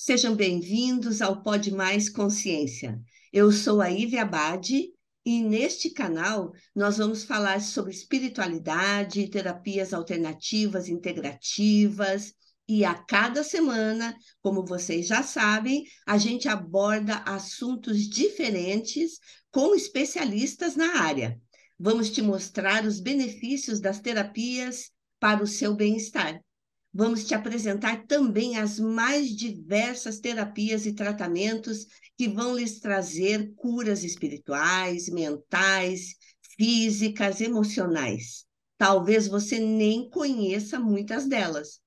Sejam bem-vindos ao Pode Mais Consciência. Eu sou a Ivy Abade e neste canal nós vamos falar sobre espiritualidade, terapias alternativas, integrativas e a cada semana, como vocês já sabem, a gente aborda assuntos diferentes com especialistas na área. Vamos te mostrar os benefícios das terapias para o seu bem-estar. Vamos te apresentar também as mais diversas terapias e tratamentos que vão lhes trazer curas espirituais, mentais, físicas, emocionais. Talvez você nem conheça muitas delas,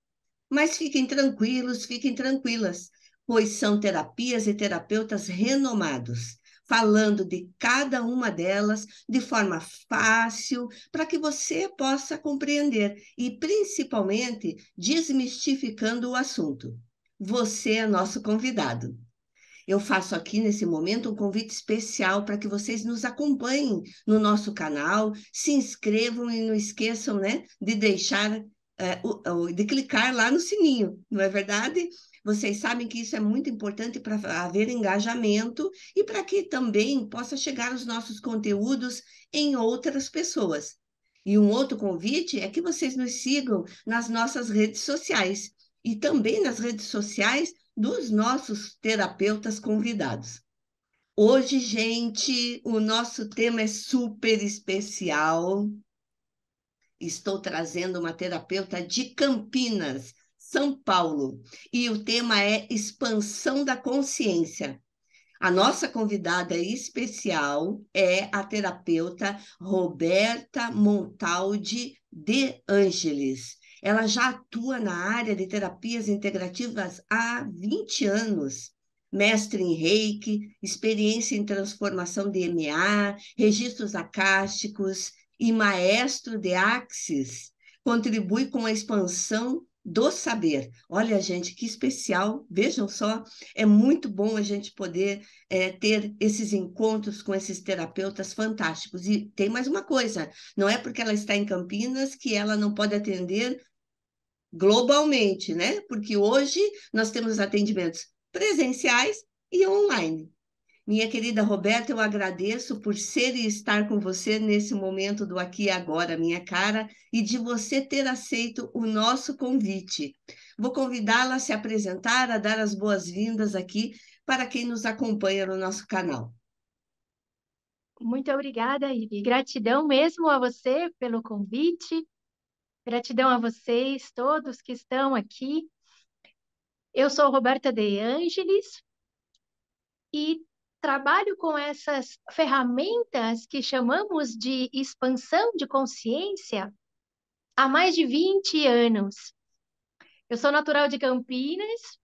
mas fiquem tranquilos, fiquem tranquilas, pois são terapias e terapeutas renomados, falando de cada uma delas de forma fácil, para que você possa compreender e, principalmente, desmistificando o assunto. Você é nosso convidado. Eu faço aqui nesse momento um convite especial para que vocês nos acompanhem no nosso canal, se inscrevam e não esqueçam, né, de deixar, de clicar lá no sininho, não é verdade? Vocês sabem que isso é muito importante para haver engajamento e para que também possa chegar os nossos conteúdos em outras pessoas. E um outro convite é que vocês nos sigam nas nossas redes sociais e também nas redes sociais dos nossos terapeutas convidados. Hoje, gente, o nosso tema é super especial. Estou trazendo uma terapeuta de Campinas, São Paulo, e o tema é expansão da consciência. A nossa convidada especial é a terapeuta Roberta Montaldi de Ângeles. Ela já atua na área de terapias integrativas há 20 anos. Mestre em Reiki, experiência em transformação de EMA, registros acásticos e maestro de Axis. Contribui com a expansão do saber. Olha, gente, que especial. Vejam só, é muito bom a gente poder ter esses encontros com esses terapeutas fantásticos. E tem mais uma coisa, não é porque ela está em Campinas que ela não pode atender globalmente, né? Porque hoje nós temos atendimentos presenciais e online. Minha querida Roberta, eu agradeço por ser e estar com você nesse momento do aqui e agora, minha cara, e de você ter aceito o nosso convite. Vou convidá-la a se apresentar, a dar as boas-vindas aqui para quem nos acompanha no nosso canal. Muito obrigada, Ivy. Gratidão mesmo a você pelo convite. Gratidão a vocês todos que estão aqui. Eu sou Roberta De Angelis e trabalho com essas ferramentas que chamamos de expansão de consciência há mais de 20 anos. Eu sou natural de Campinas.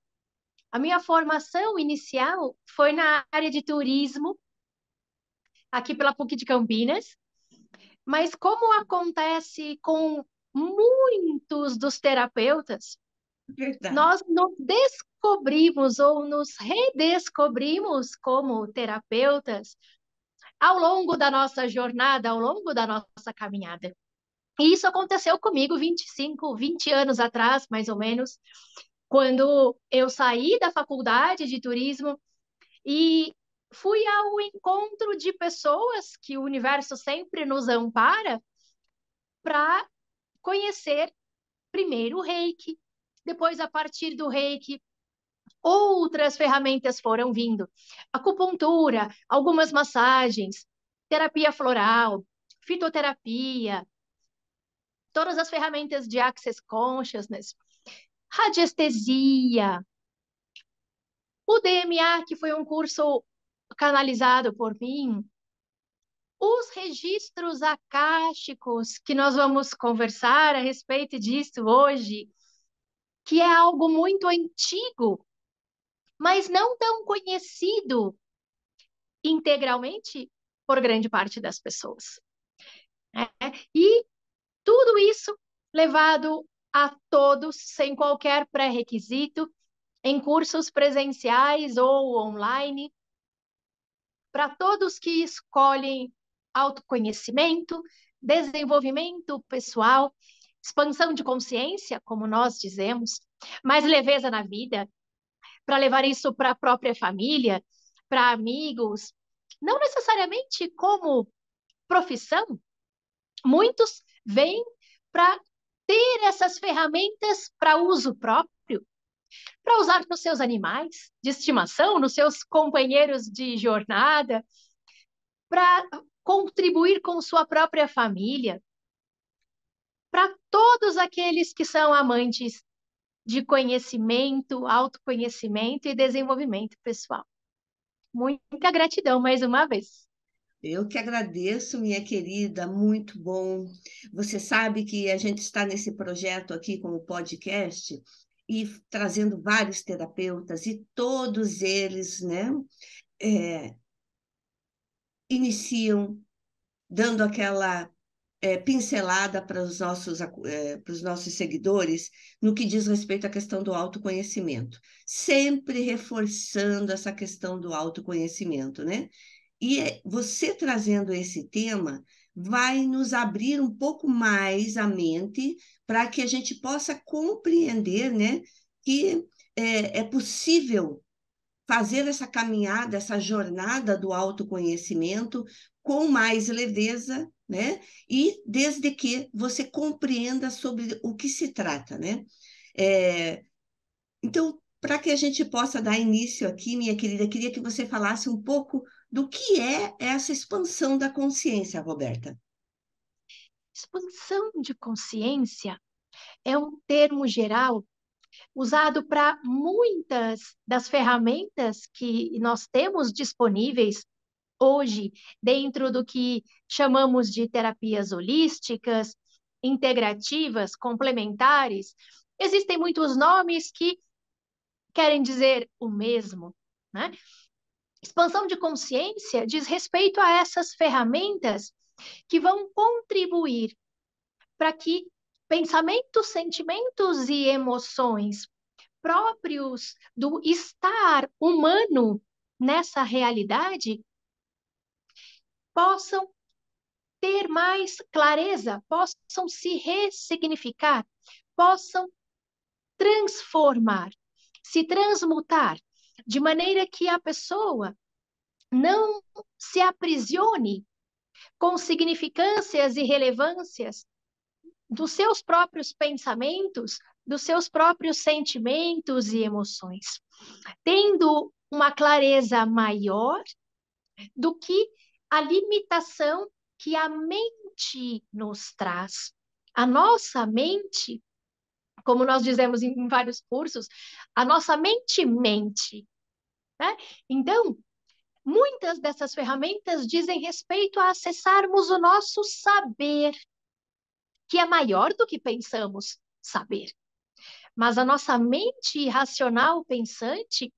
A minha formação inicial foi na área de turismo, aqui pela PUC de Campinas. Mas como acontece com muitos dos terapeutas, Verdade. nós nos descobrimos ou nos redescobrimos como terapeutas ao longo da nossa jornada, ao longo da nossa caminhada. E isso aconteceu comigo 25, 20 anos atrás, mais ou menos, quando eu saí da faculdade de turismo e fui ao encontro de pessoas que o universo sempre nos ampara para conhecer primeiro o Reiki, depois, a partir do Reiki, outras ferramentas foram vindo. Acupuntura, algumas massagens, terapia floral, fitoterapia, todas as ferramentas de Access Consciousness, radiestesia, o DMA, que foi um curso canalizado por mim, os registros akáshicos, que nós vamos conversar a respeito disso hoje, que é algo muito antigo, mas não tão conhecido integralmente por grande parte das pessoas, né? E tudo isso levado a todos, sem qualquer pré-requisito, em cursos presenciais ou online, para todos que escolhem autoconhecimento, desenvolvimento pessoal, expansão de consciência, como nós dizemos, mais leveza na vida, para levar isso para a própria família, para amigos, não necessariamente como profissão. Muitos vêm para ter essas ferramentas para uso próprio, para usar nos seus animais de estimação, nos seus companheiros de jornada, para contribuir com sua própria família, para todos aqueles que são amantes de conhecimento, autoconhecimento e desenvolvimento pessoal. Muita gratidão mais uma vez. Eu que agradeço, minha querida, muito bom. Você sabe que a gente está nesse projeto aqui com o podcast e trazendo vários terapeutas e todos eles, né, é, iniciam dando aquela pincelada para os nossos seguidores no que diz respeito à questão do autoconhecimento, sempre reforçando essa questão do autoconhecimento, né? E você trazendo esse tema vai nos abrir um pouco mais a mente para que a gente possa compreender, né, que é possível fazer essa caminhada, essa jornada do autoconhecimento com mais leveza, né? E desde que você compreenda sobre o que se trata, né? É, então, para que a gente possa dar início aqui, minha querida, queria que você falasse um pouco do que é essa expansão da consciência, Roberta. Expansão de consciência é um termo geral usado para muitas das ferramentas que nós temos disponíveis hoje dentro do que chamamos de terapias holísticas, integrativas, complementares. Existem muitos nomes que querem dizer o mesmo, né? Expansão de consciência diz respeito a essas ferramentas que vão contribuir para que pensamentos, sentimentos e emoções próprios do estar humano nessa realidade possam ter mais clareza, possam se ressignificar, possam transformar, se transmutar, de maneira que a pessoa não se aprisione com significâncias e relevâncias dos seus próprios pensamentos, dos seus próprios sentimentos e emoções, tendo uma clareza maior do que a limitação que a mente nos traz. A nossa mente, como nós dizemos em vários cursos, a nossa mente mente, né? Então, muitas dessas ferramentas dizem respeito a acessarmos o nosso saber, que é maior do que pensamos saber. Mas a nossa mente racional pensante,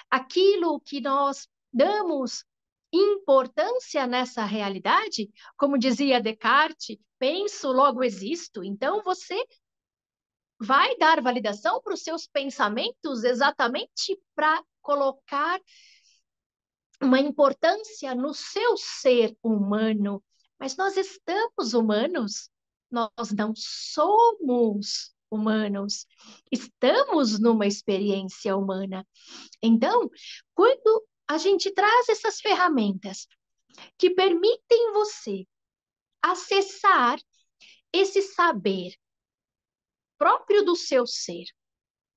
aquilo que nós damos importância nessa realidade, como dizia Descartes, penso, logo existo. Então você vai dar validação para os seus pensamentos exatamente para colocar uma importância no seu ser humano. Mas nós estamos humanos, nós não somos humanos, estamos numa experiência humana. Então, quando a gente traz essas ferramentas que permitem você acessar esse saber próprio do seu ser,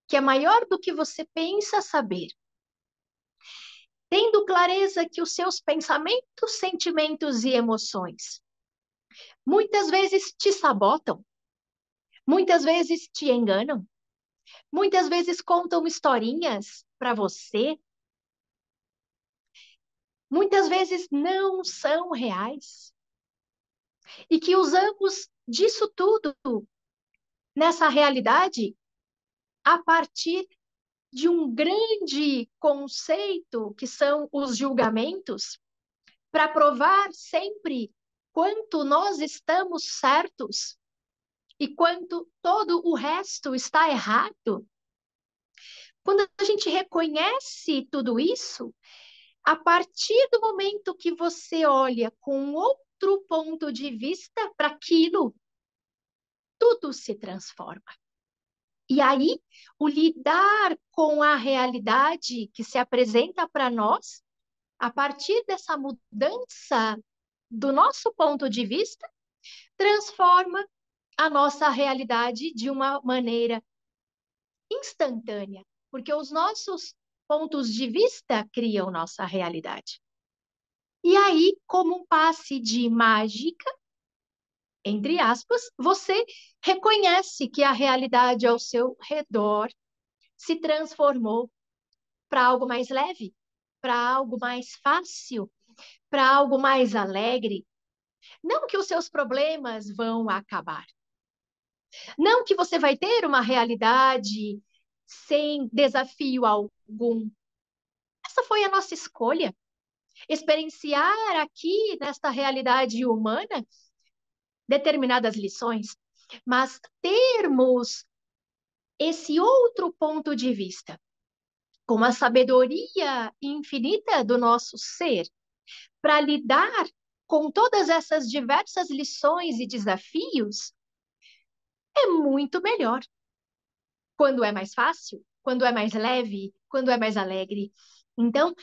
que é maior do que você pensa saber, tendo clareza que os seus pensamentos, sentimentos e emoções muitas vezes te sabotam, muitas vezes te enganam, muitas vezes contam historinhas para você, muitas vezes não são reais, e que usamos disso tudo nessa realidade a partir de um grande conceito que são os julgamentos, para provar sempre quanto nós estamos certos e quanto todo o resto está errado. Quando a gente reconhece tudo isso, a partir do momento que você olha com outro ponto de vista para aquilo, tudo se transforma. E aí, o lidar com a realidade que se apresenta para nós, a partir dessa mudança do nosso ponto de vista, transforma a nossa realidade de uma maneira instantânea, porque os nossos pontos de vista criam nossa realidade. E aí, como um passe de mágica, entre aspas, você reconhece que a realidade ao seu redor se transformou para algo mais leve, para algo mais fácil, para algo mais alegre. Não que os seus problemas vão acabar. Não que você vai ter uma realidade sem desafio algum. Essa foi a nossa escolha. Experienciar aqui, nesta realidade humana, determinadas lições, mas termos esse outro ponto de vista, com a sabedoria infinita do nosso ser, para lidar com todas essas diversas lições e desafios, é muito melhor. Quando é mais fácil, quando é mais leve, quando é mais alegre. Então,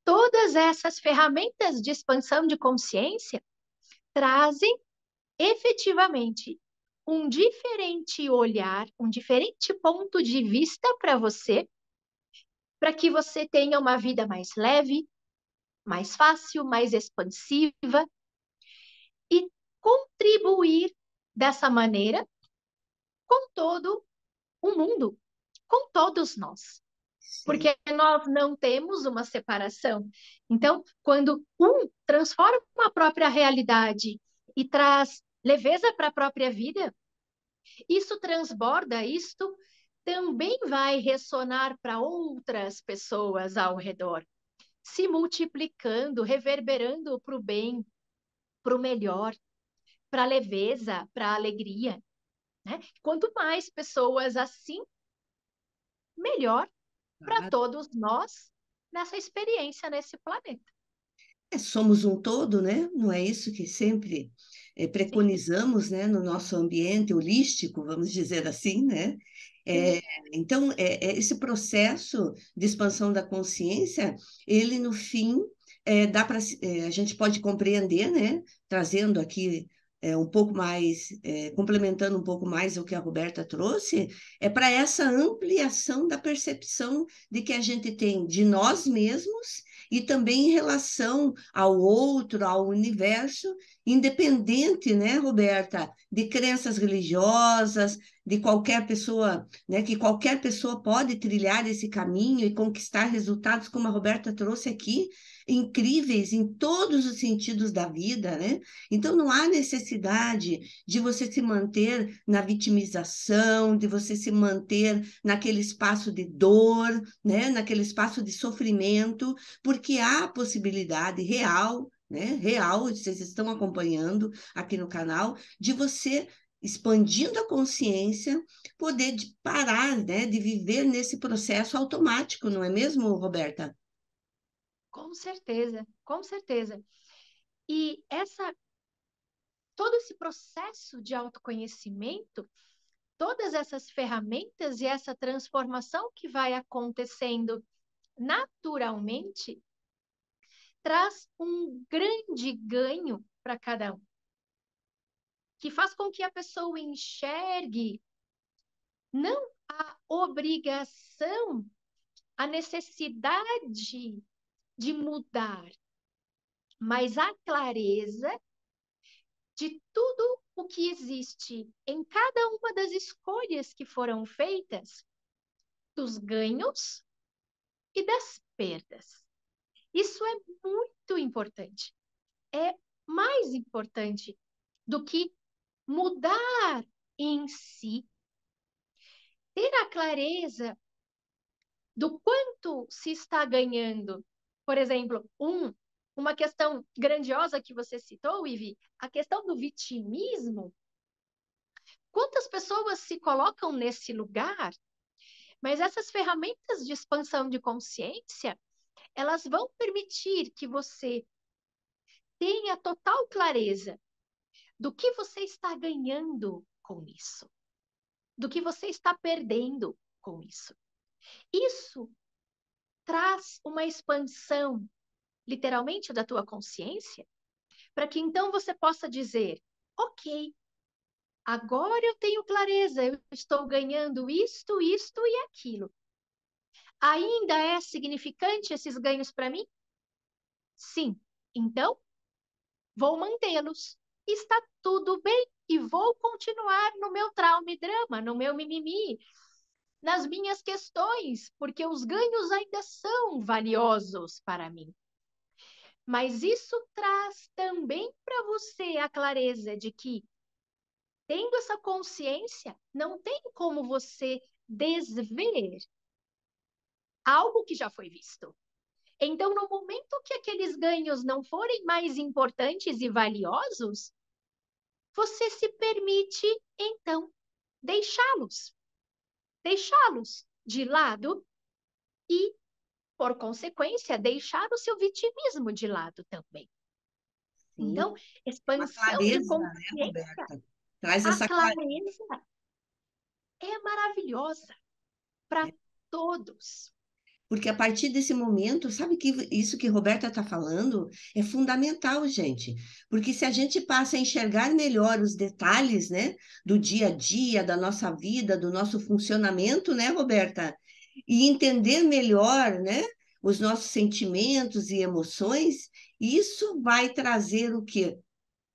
todas essas ferramentas de expansão de consciência trazem efetivamente um diferente olhar, um diferente ponto de vista para que você tenha uma vida mais leve, mais fácil, mais expansiva e contribuir dessa maneira com todo o mundo, com todos nós. Sim. Porque nós não temos uma separação. Então, quando um transforma a própria realidade e traz leveza para a própria vida, isso transborda, isto também vai ressonar para outras pessoas ao redor, se multiplicando, reverberando para o bem, para o melhor, para a leveza, para a alegria, né? Quanto mais pessoas assim, melhor para Claro. todos nós nessa experiência nesse planeta. Somos um todo, né? Não é isso que sempre Sim, preconizamos, né? No nosso ambiente holístico, vamos dizer assim, né? É, sim. então, esse processo de expansão da consciência, ele no fim dá para a gente pode compreender, né? Trazendo aqui um pouco mais, complementando um pouco mais o que a Roberta trouxe, é para essa ampliação da percepção de que a gente tem de nós mesmos e também em relação ao outro, ao universo, independente, né, Roberta, de crenças religiosas, de qualquer pessoa, né, que qualquer pessoa pode trilhar esse caminho e conquistar resultados, como a Roberta trouxe aqui, incríveis em todos os sentidos da vida, né? Então não há necessidade de você se manter na vitimização, de você se manter naquele espaço de dor, né, naquele espaço de sofrimento, porque há possibilidade real, né, real, vocês estão acompanhando aqui no canal, de você expandindo a consciência, poder parar, né, de viver nesse processo automático, não é mesmo, Roberta? Com certeza, com certeza. E todo esse processo de autoconhecimento, todas essas ferramentas e essa transformação que vai acontecendo naturalmente, traz um grande ganho para cada um, que faz com que a pessoa enxergue não a obrigação, a necessidade de mudar, mas a clareza de tudo o que existe em cada uma das escolhas que foram feitas, dos ganhos e das perdas. Isso é muito importante. É mais importante do que mudar em si, ter a clareza do quanto se está ganhando. Por exemplo, uma questão grandiosa que você citou, Ivi, a questão do vitimismo. Quantas pessoas se colocam nesse lugar? Mas essas ferramentas de expansão de consciência, elas vão permitir que você tenha total clareza do que você está ganhando com isso. do que você está perdendo com isso. Isso traz uma expansão, literalmente, da tua consciência, para que então você possa dizer: ok, agora eu tenho clareza, eu estou ganhando isto, isto e aquilo. Ainda é significante esses ganhos para mim? Sim. Então, vou mantê-los. Está tudo bem e vou continuar no meu trauma e drama, no meu mimimi, nas minhas questões, porque os ganhos ainda são valiosos para mim. Mas isso traz também para você a clareza de que, tendo essa consciência, não tem como você desver algo que já foi visto. Então, no momento que aqueles ganhos não forem mais importantes e valiosos, você se permite, então, deixá-los. Deixá-los de lado e, por consequência, deixar o seu vitimismo de lado também. Sim, Então, uma expansão de clareza, né, consciência, Roberta? Traz a essa clareza. clareza é maravilhosa para todos. Porque a partir desse momento, sabe que isso que Roberta está falando é fundamental, gente. Porque se a gente passa a enxergar melhor os detalhes, né, do dia a dia, da nossa vida, do nosso funcionamento, né, Roberta? E entender melhor, né, os nossos sentimentos e emoções, isso vai trazer o quê?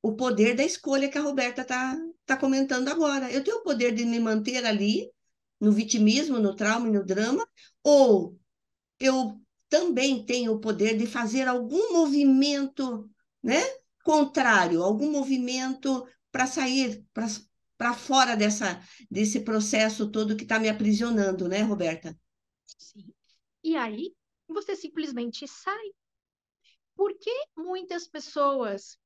O poder da escolha que a Roberta tá comentando agora. Eu tenho o poder de me manter ali, no vitimismo, no trauma e no drama, ou eu também tenho o poder de fazer algum movimento, né, contrário, algum movimento para sair para fora desse processo todo que está me aprisionando, né, Roberta? Sim. E aí, você simplesmente sai. Por que muitas pessoas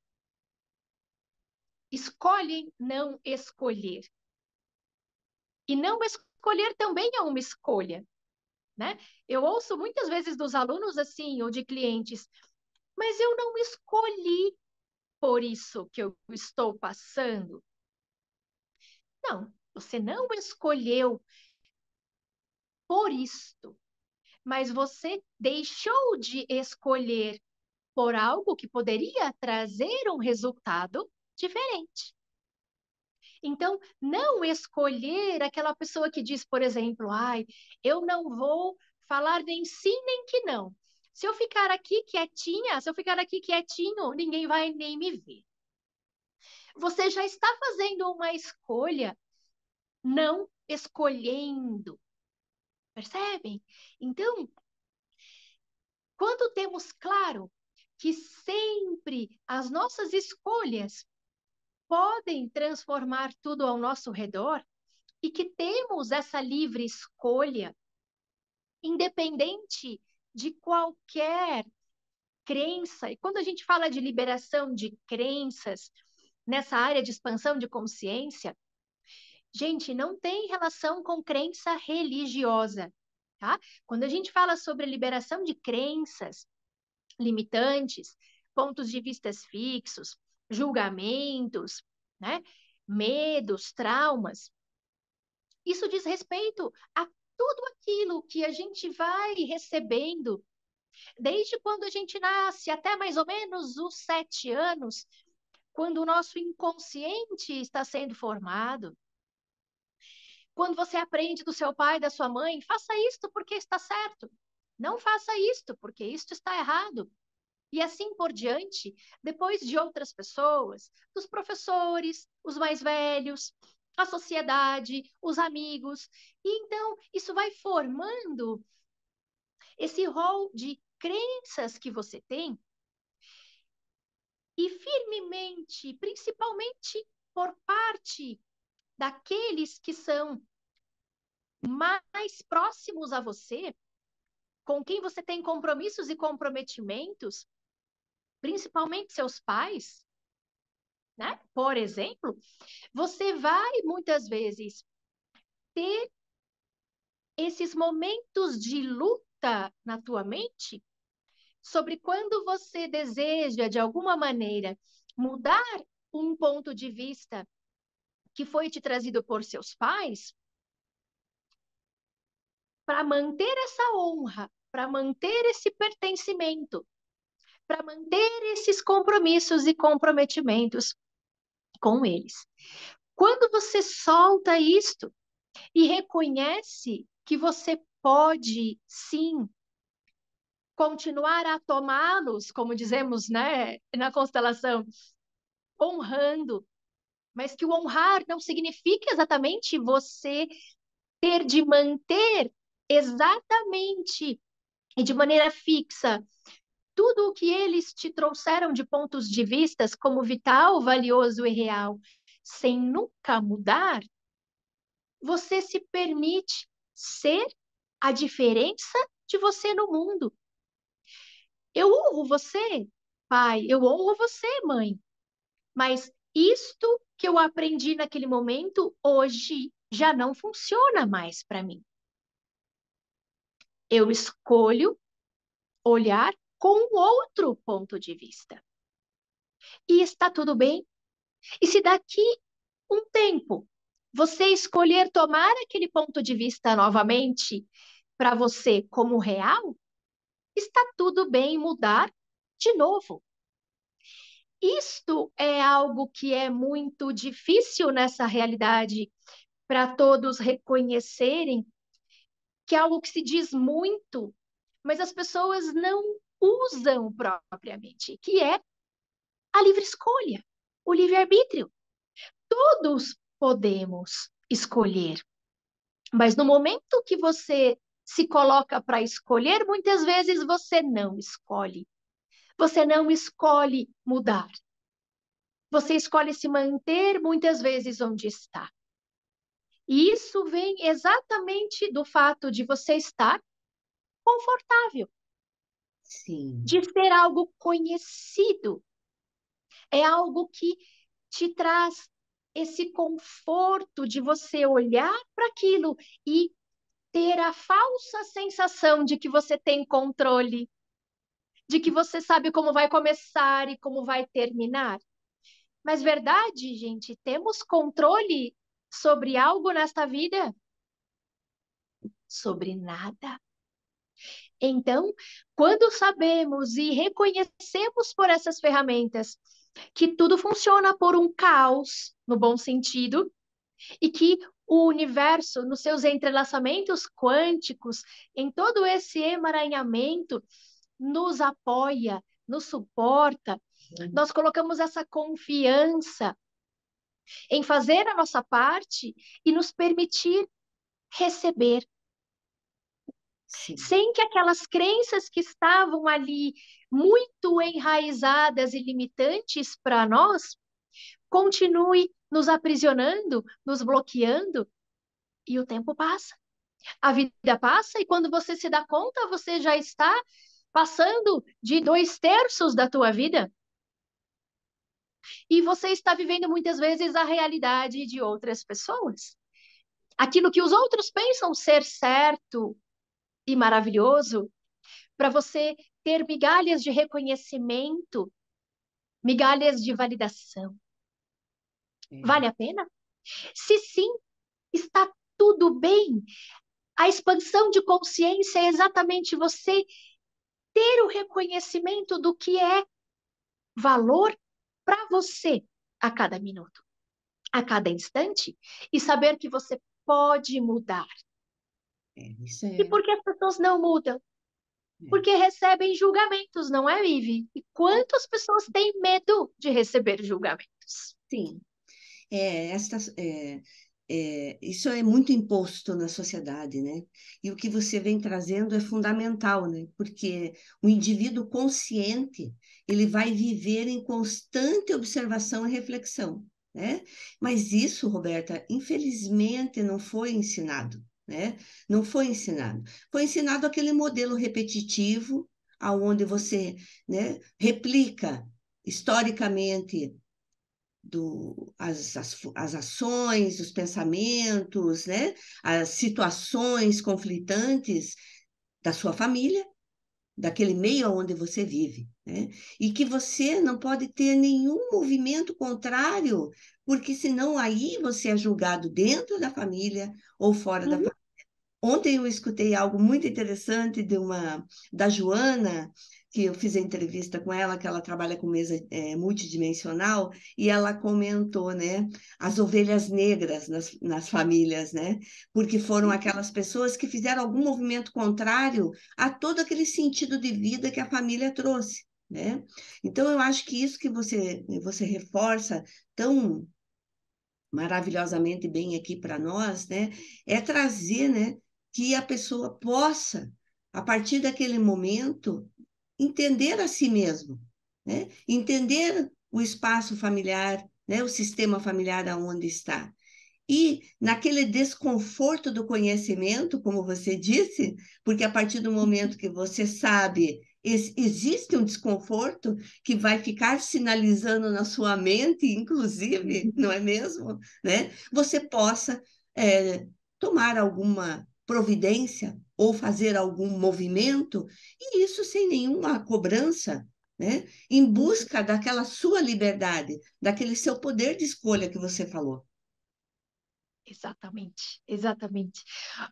escolhem não escolher? E não escolher também é uma escolha, né? Eu ouço muitas vezes dos alunos assim, ou de clientes, mas eu não escolhi por isso que eu estou passando. Não, você não escolheu por isto, mas você deixou de escolher por algo que poderia trazer um resultado diferente. Então, não escolher aquela pessoa que diz, por exemplo, ai, eu não vou falar nem sim nem que não. Se eu ficar aqui quietinha, se eu ficar aqui quietinho, ninguém vai nem me ver. Você já está fazendo uma escolha, não escolhendo. Percebem? Então, quando temos claro que sempre as nossas escolhas podem transformar tudo ao nosso redor e que temos essa livre escolha, independente de qualquer crença. E quando a gente fala de liberação de crenças nessa área de expansão de consciência, gente, não tem relação com crença religiosa, tá? Quando a gente fala sobre liberação de crenças limitantes, pontos de vistas fixos, julgamentos, né? Medos, traumas, isso diz respeito a tudo aquilo que a gente vai recebendo desde quando a gente nasce, até mais ou menos os 7 anos, quando o nosso inconsciente está sendo formado. Quando você aprende do seu pai, da sua mãe, faça isto porque está certo. Não faça isto porque isto está errado. E assim por diante, depois de outras pessoas, dos professores, os mais velhos, a sociedade, os amigos. E então, isso vai formando esse rol de crenças que você tem e firmemente, principalmente por parte daqueles que são mais próximos a você, com quem você tem compromissos e comprometimentos, principalmente seus pais, né? Por exemplo, você vai muitas vezes ter esses momentos de luta na tua mente sobre quando você deseja, de alguma maneira, mudar um ponto de vista que foi te trazido por seus pais, para manter essa honra, para manter esse pertencimento, para manter esses compromissos e comprometimentos com eles. Quando você solta isto e reconhece que você pode, sim, continuar a tomá-los, como dizemos, né, na constelação, honrando, mas que o honrar não significa exatamente você ter de manter exatamente e de maneira fixa tudo o que eles te trouxeram de pontos de vistas como vital, valioso e real, sem nunca mudar, você se permite ser a diferença de você no mundo. Eu honro você, pai, eu honro você, mãe, mas isto que eu aprendi naquele momento, hoje já não funciona mais para mim. Eu escolho olhar com outro ponto de vista. E está tudo bem. E se daqui um tempo você escolher tomar aquele ponto de vista novamente para você como real, está tudo bem mudar de novo. Isto é algo que é muito difícil nessa realidade para todos reconhecerem, que é algo que se diz muito, mas as pessoas não usam propriamente, que é a livre escolha, o livre-arbítrio. Todos podemos escolher, mas no momento que você se coloca para escolher, muitas vezes você não escolhe. Você não escolhe mudar. Você escolhe se manter muitas vezes onde está. E isso vem exatamente do fato de você estar confortável, Sim, de ser algo conhecido. É algo que te traz esse conforto de você olhar para aquilo e ter a falsa sensação de que você tem controle, de que você sabe como vai começar e como vai terminar. Mas verdade, gente, temos controle sobre algo nesta vida? Sobre nada. Então, quando sabemos e reconhecemos por essas ferramentas que tudo funciona por um caos, no bom sentido, e que o universo, nos seus entrelaçamentos quânticos, em todo esse emaranhamento, nos apoia, nos suporta, nós colocamos essa confiança em fazer a nossa parte e nos permitir receber, sim, sem que aquelas crenças que estavam ali muito enraizadas e limitantes para nós continue nos aprisionando, nos bloqueando, e o tempo passa. A vida passa e quando você se dá conta, você já está passando de 2/3 da tua vida. E você está vivendo muitas vezes a realidade de outras pessoas. Aquilo que os outros pensam ser certo e maravilhoso, para você ter migalhas de reconhecimento, migalhas de validação. é, Vale a pena? Se sim, está tudo bem. A expansão de consciência é exatamente você ter o reconhecimento do que é valor para você a cada minuto, a cada instante, e saber que você pode mudar. isso E por que as pessoas não mudam? é, Porque recebem julgamentos, não é, Vivi? E quantas pessoas têm medo de receber julgamentos? sim. Isso é muito imposto na sociedade, né? E o que você vem trazendo é fundamental, né? Porque o indivíduo consciente, ele vai viver em constante observação e reflexão, né? Mas isso, Roberta, infelizmente não foi ensinado, né? Não foi ensinado. Foi ensinado aquele modelo repetitivo, aonde você, né, replica historicamente as ações, os pensamentos, né? As situações conflitantes da sua família, daquele meio onde você vive, né? E que você não pode ter nenhum movimento contrário, porque senão aí você é julgado dentro da família ou fora da Uhum. família. Ontem eu escutei algo muito interessante da Joana, que eu fiz a entrevista com ela, que ela trabalha com mesa multidimensional, e ela comentou, né, as ovelhas negras nas famílias, né, porque foram aquelas pessoas que fizeram algum movimento contrário a todo aquele sentido de vida que a família trouxe, né? Então eu acho que isso que você reforça tão maravilhosamente bem aqui para nós, né, é trazer, né, que a pessoa possa, a partir daquele momento, entender a si mesmo, né, entender o espaço familiar, né, o sistema familiar aonde está. E naquele desconforto do conhecimento, como você disse, porque a partir do momento que você sabe, existe um desconforto que vai ficar sinalizando na sua mente, inclusive, não é mesmo? Né? Você possa tomar alguma providência ou fazer algum movimento, e isso sem nenhuma cobrança, né? Em busca daquela sua liberdade, daquele seu poder de escolha que você falou. Exatamente, exatamente.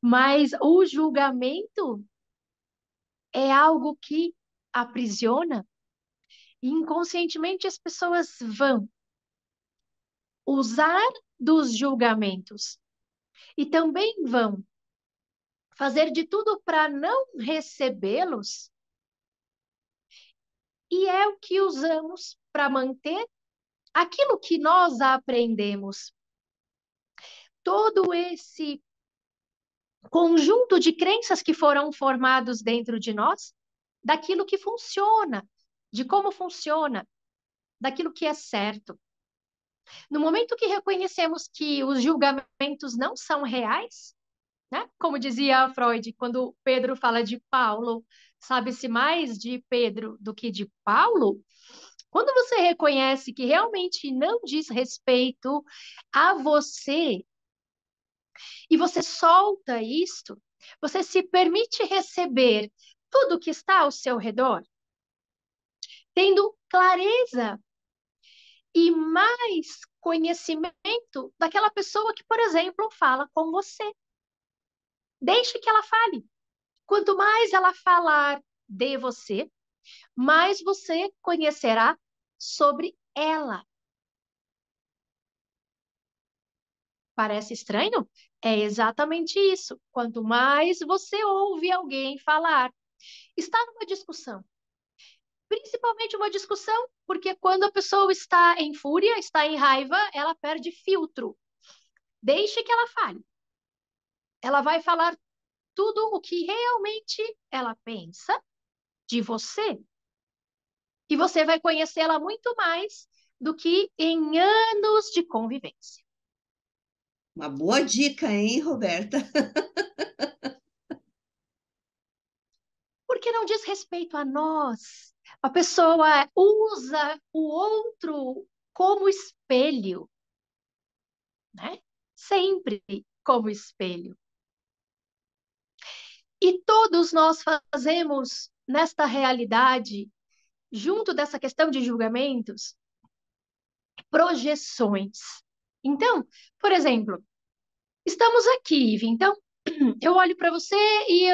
Mas o julgamento é algo que aprisiona e inconscientemente as pessoas vão usar dos julgamentos e também vão fazer de tudo para não recebê-los, e é o que usamos para manter aquilo que nós aprendemos. Todo esse conjunto de crenças que foram formados dentro de nós, daquilo que funciona, de como funciona, daquilo que é certo. No momento que reconhecemos que os julgamentos não são reais, né? Como dizia Freud, quando Pedro fala de Paulo, sabe-se mais de Pedro do que de Paulo. Quando você reconhece que realmente não diz respeito a você e você solta isto, você se permite receber tudo que está ao seu redor, tendo clareza e mais conhecimento daquela pessoa que, por exemplo, fala com você. Deixe que ela fale. Quanto mais ela falar de você, mais você conhecerá sobre ela. Parece estranho? É exatamente isso. Quanto mais você ouve alguém falar, está numa discussão, principalmente uma discussão, porque quando a pessoa está em fúria, está em raiva, ela perde filtro. Deixe que ela fale. Ela vai falar tudo o que realmente ela pensa de você. E você vai conhecê-la muito mais do que em anos de convivência. Uma boa dica, hein, Roberta? Porque não diz respeito a nós. A pessoa usa o outro como espelho, né? Sempre como espelho. E todos nós fazemos nesta realidade, junto dessa questão de julgamentos, projeções. Então, por exemplo, estamos aqui, Ivy, então eu olho para você e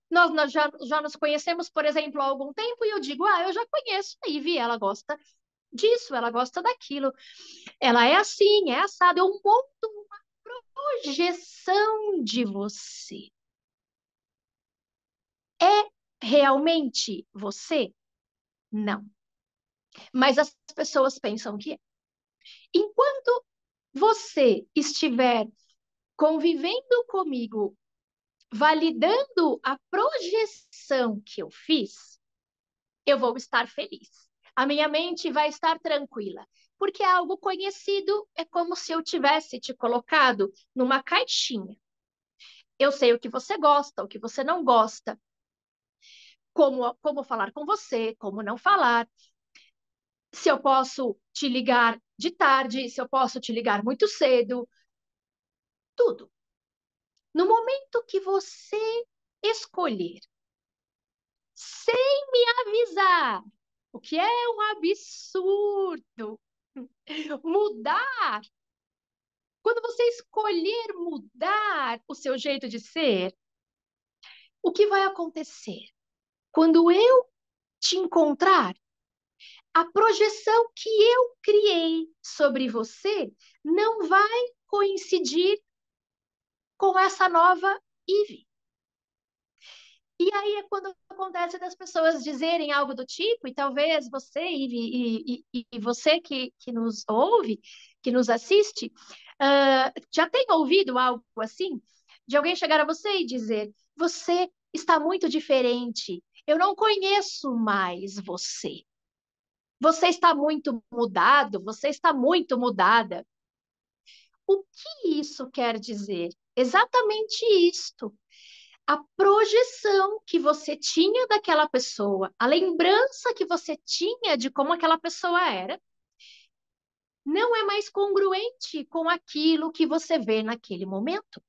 nós já nos conhecemos, por exemplo, há algum tempo, e eu digo, eu já conheço a Ivy, ela gosta disso, ela gosta daquilo, ela é assim, é assado, eu monto uma projeção de você. É realmente você? Não. Mas as pessoas pensam que é. Enquanto você estiver convivendo comigo, validando a projeção que eu fiz, eu vou estar feliz. A minha mente vai estar tranquila, porque é algo conhecido, é como se eu tivesse te colocado numa caixinha. Eu sei o que você gosta, o que você não gosta, como falar com você, como não falar, se eu posso te ligar de tarde, se eu posso te ligar muito cedo, tudo. No momento que você escolher, sem me avisar, o que é um absurdo, mudar Quando você escolher mudar o seu jeito de ser, o que vai acontecer? Quando eu te encontrar, a projeção que eu criei sobre você não vai coincidir com essa nova Eve. E aí é quando acontece das pessoas dizerem algo do tipo, e talvez você e você que nos ouve, que nos assiste, já tenha ouvido algo assim, de alguém chegar a você e dizer, você está muito diferente, eu não conheço mais você. Você está muito mudado, você está muito mudada. O que isso quer dizer? Exatamente isto. A projeção que você tinha daquela pessoa, a lembrança que você tinha de como aquela pessoa era, não é mais congruente com aquilo que você vê naquele momento.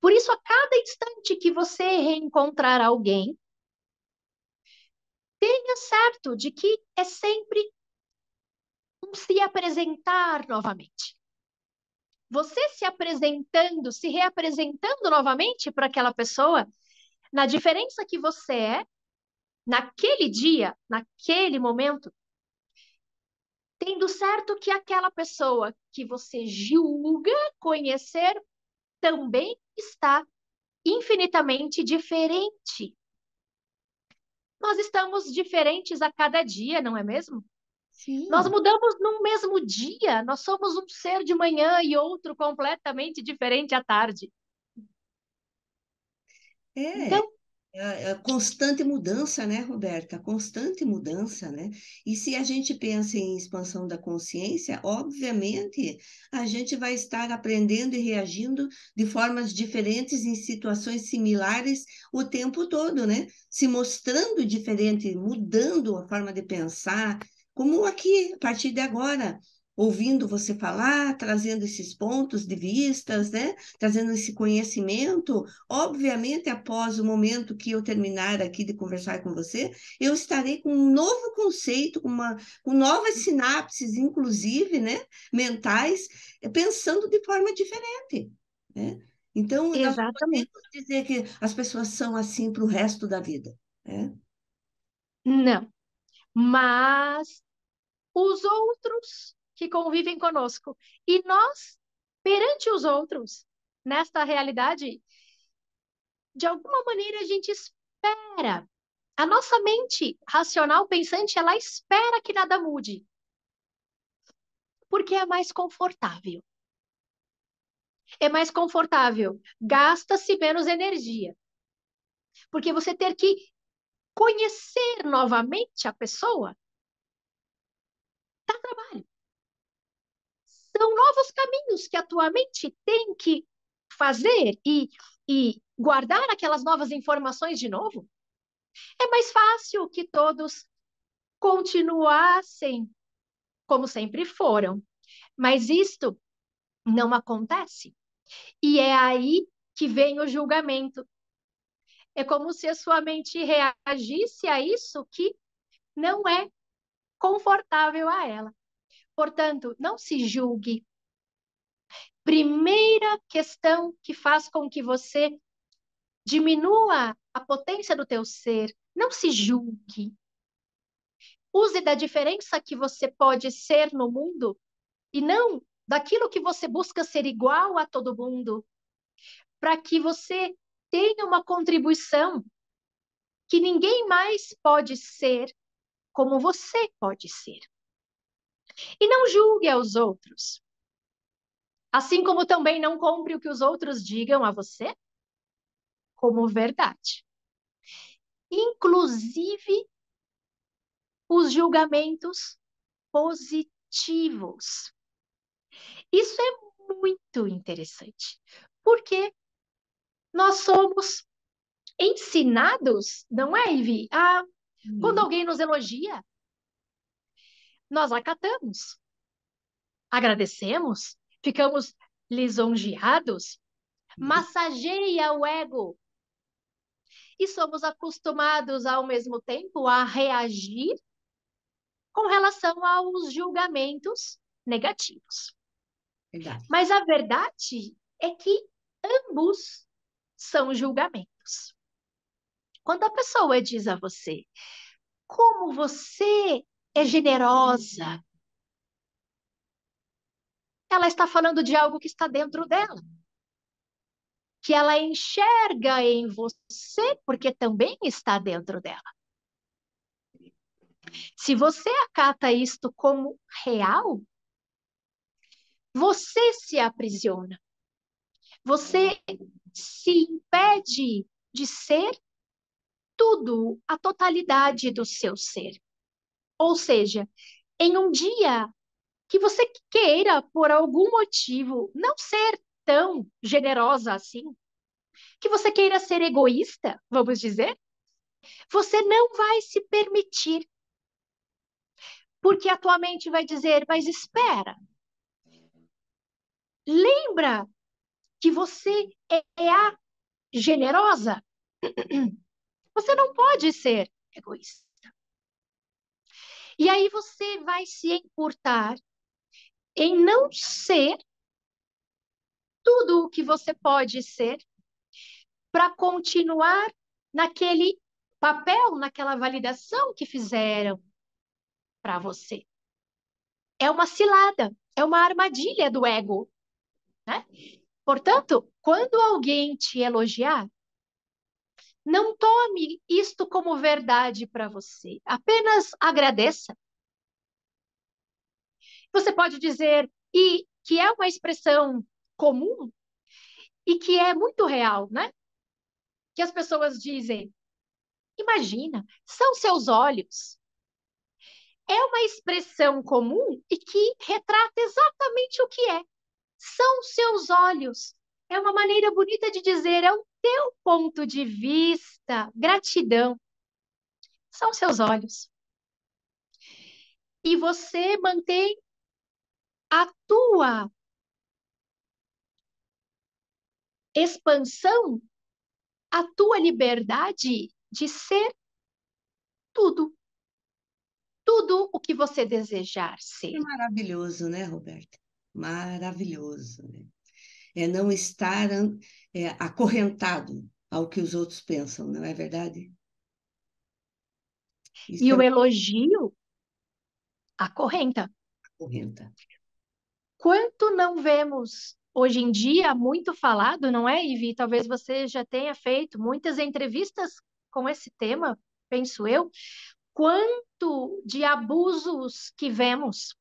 Por isso, a cada instante que você reencontrar alguém, tenha certo de que é sempre um se apresentar novamente. Você se apresentando, se reapresentando novamente para aquela pessoa, na diferença que você é, naquele dia, naquele momento, tendo certo que aquela pessoa que você julga conhecer também está infinitamente diferente. Nós estamos diferentes a cada dia, não é mesmo? Nós Sim, mudamos num mesmo dia, nós somos um ser de manhã e outro completamente diferente à tarde. é. Então, A constante mudança, né, Roberta? Constante mudança, né? E se a gente pensa em expansão da consciência, obviamente a gente vai estar aprendendo e reagindo de formas diferentes em situações similares o tempo todo, né? Se mostrando diferente, mudando a forma de pensar, como aqui, a partir de agora. Ouvindo você falar, trazendo esses pontos de vistas, né? Trazendo esse conhecimento. Obviamente, após o momento que eu terminar aqui de conversar com você, eu estarei com um novo conceito, com novas sinapses, inclusive, né, mentais, pensando de forma diferente, né? Então, nós não exatamente. podemos dizer que as pessoas são assim para o resto da vida, né? Não. Mas os outros que convivem conosco e nós perante os outros, nesta realidade, de alguma maneira a gente espera. A nossa mente racional pensante, ela espera que nada mude, porque é mais confortável. É mais confortável, gasta-se menos energia, porque você ter que conhecer novamente a pessoa dá trabalho. São novos caminhos que a tua mente tem que fazer e guardar aquelas novas informações de novo. É mais fácil que todos continuassem como sempre foram, mas isto não acontece. E é aí que vem o julgamento. É como se a sua mente reagisse a isso que não é confortável a ela. Portanto, não se julgue. Primeira questão que faz com que você diminua a potência do teu ser, não se julgue. Use da diferença que você pode ser no mundo e não daquilo que você busca ser igual a todo mundo, para que você tenha uma contribuição que ninguém mais pode ser como você pode ser. E não julgue aos outros, assim como também não compre o que os outros digam a você como verdade. Inclusive os julgamentos positivos. Isso é muito interessante, porque nós somos ensinados, não é, Ivy? Quando Sim. alguém nos elogia, nós acatamos, agradecemos, ficamos lisonjeados, massageia o ego e somos acostumados ao mesmo tempo a reagir com relação aos julgamentos negativos. Verdade. Mas a verdade é que ambos são julgamentos. Quando a pessoa diz a você, como você é generosa, ela está falando de algo que está dentro dela, que ela enxerga em você, porque também está dentro dela. Se você acata isto como real, você se aprisiona. Você se impede de ser tudo, a totalidade do seu ser. Ou seja, em um dia que você queira, por algum motivo, não ser tão generosa assim, que você queira ser egoísta, vamos dizer, você não vai se permitir, porque a tua mente vai dizer, mas espera, lembra que você é a generosa? Você não pode ser egoísta. E aí você vai se encurtar em não ser tudo o que você pode ser para continuar naquele papel, naquela validação que fizeram para você. É uma cilada, é uma armadilha do ego, né? Portanto, quando alguém te elogiar, não tome isto como verdade para você. Apenas agradeça. Você pode dizer, e que é uma expressão comum e que é muito real, né? Que as pessoas dizem, imagina, são seus olhos. É uma expressão comum e que retrata exatamente o que é. São seus olhos. É uma maneira bonita de dizer, é o teu ponto de vista. Gratidão. São seus olhos. E você mantém a tua expansão, a tua liberdade de ser tudo. Tudo o que você desejar É ser. maravilhoso, né, Roberta? Maravilhoso, né? É não estar acorrentado ao que os outros pensam, não é verdade? E Isso é o elogio acorrenta. acorrenta. Quanto não vemos hoje em dia muito falado, não é, Ivi? Talvez você já tenha feito muitas entrevistas com esse tema, penso eu. Quanto de abusos que vemos,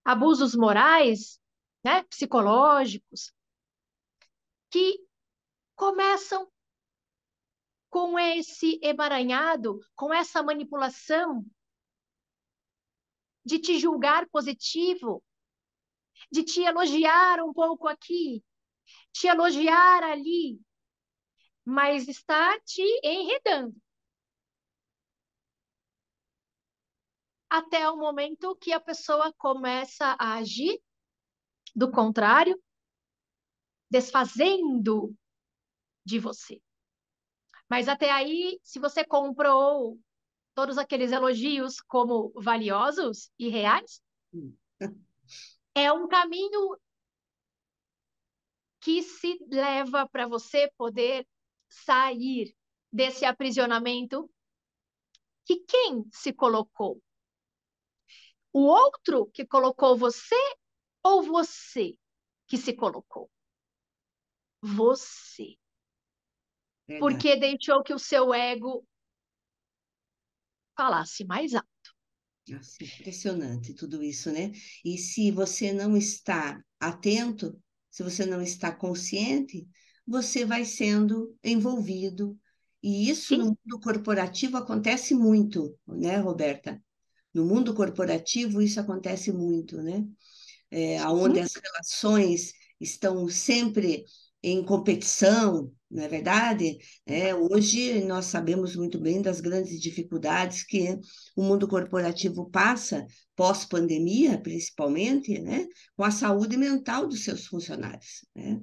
abusos morais, né, psicológicos, que começam com esse emaranhado, com essa manipulação de te julgar positivo, de te elogiar um pouco aqui, te elogiar ali, mas está te enredando. Até o momento que a pessoa começa a agir do contrário, desfazendo de você. Mas até aí, se você comprou todos aqueles elogios como valiosos e reais, Hum. é um caminho que se leva para você poder sair desse aprisionamento que quem se colocou? O outro que colocou você ou você que se colocou? Você. Verdade. Porque deixou que o seu ego falasse mais alto. Nossa, impressionante tudo isso, né? E se você não está atento, se você não está consciente, você vai sendo envolvido. E isso no Sim, mundo corporativo acontece muito, né, Roberta? No mundo corporativo isso acontece muito, né? Onde sim, as relações estão sempre em competição, não é verdade? Hoje nós sabemos muito bem das grandes dificuldades que o mundo corporativo passa, pós-pandemia, principalmente, né? Com a saúde mental dos seus funcionários, né?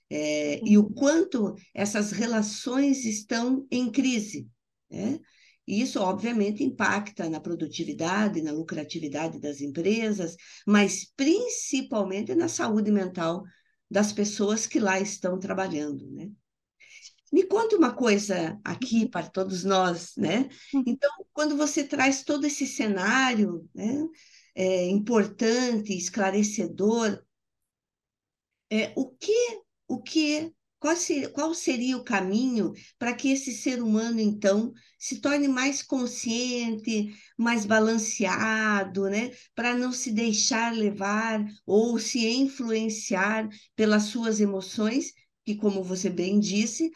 E o sim. quanto essas relações estão em crise, né? E isso, obviamente, impacta na produtividade, na lucratividade das empresas, mas principalmente na saúde mental das pessoas que lá estão trabalhando, né? Me conta uma coisa aqui Uhum, para todos nós, né? uhum. Então, quando você traz todo esse cenário, né, importante, esclarecedor, o que, qual seria o caminho para que esse ser humano, então, se torne mais consciente, mais balanceado, né? Para não se deixar levar ou se influenciar pelas suas emoções, que, como você bem disse,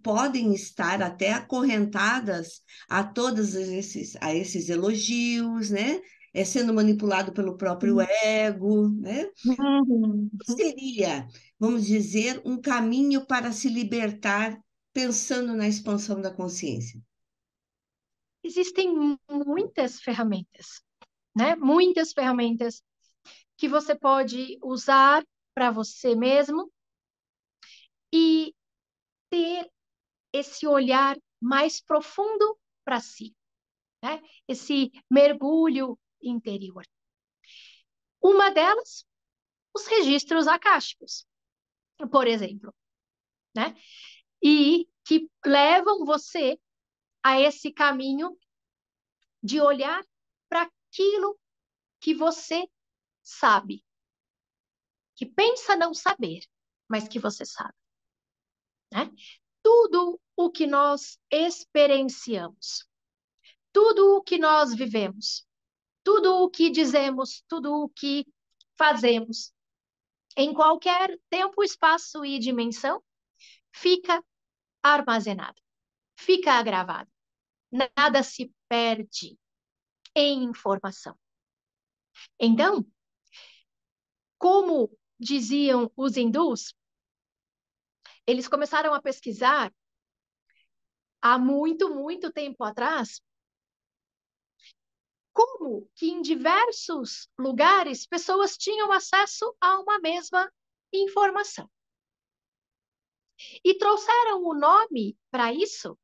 podem estar até acorrentadas a a esses elogios, né? Sendo manipulado pelo próprio ego, né? Uhum. Seria, vamos dizer, um caminho para se libertar pensando na expansão da consciência? Existem muitas ferramentas, né? Muitas ferramentas que você pode usar para você mesmo e ter esse olhar mais profundo para si, né? Esse mergulho interior. Uma delas, os registros akáshicos, por exemplo, né? E que levam você a esse caminho de olhar para aquilo que você sabe, que pensa não saber, mas que você sabe, né? Tudo o que nós experienciamos, tudo o que nós vivemos, tudo o que dizemos, tudo o que fazemos, em qualquer tempo, espaço e dimensão, fica armazenado, fica gravado. Nada se perde em informação. Então, como diziam os hindus, eles começaram a pesquisar há muito tempo atrás como que em diversos lugares pessoas tinham acesso a uma mesma informação. E trouxeram o nome para isso